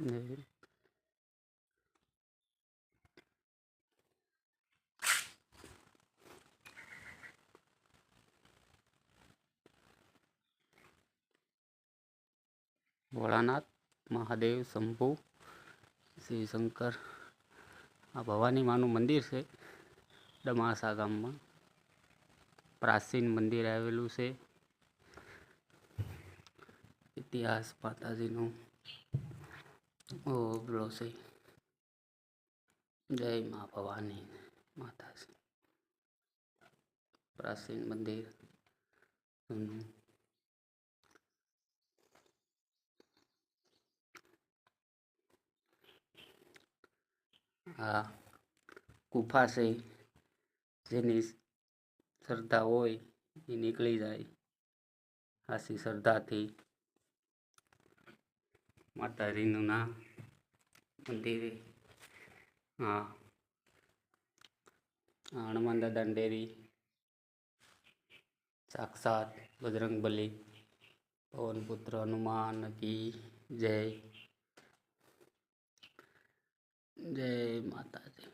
ને ભોળાનાથ, મહાદેવ, શંભુ, શ્રી શંકર. આ ભવાની માનું મંદિર છે ડમાસા ગામમાં. પ્રાચીન મંદિર આવેલું છે. ઇતિહાસ માતાજીનો ઓગળો છે. જય મા ભવાની માતાજી. પ્રાચીન મંદિર આ ગુફા છે. જેની શ્રદ્ધા હોય એ નીકળી જાય આસી શ્રદ્ધાથી. માતાજીનું નામ મંદિરે હનુમાન દાદા ડેરી, સાક્ષાત બજરંગબલી, પવનપુત્ર હનુમાન કી જય. જય માતાજી.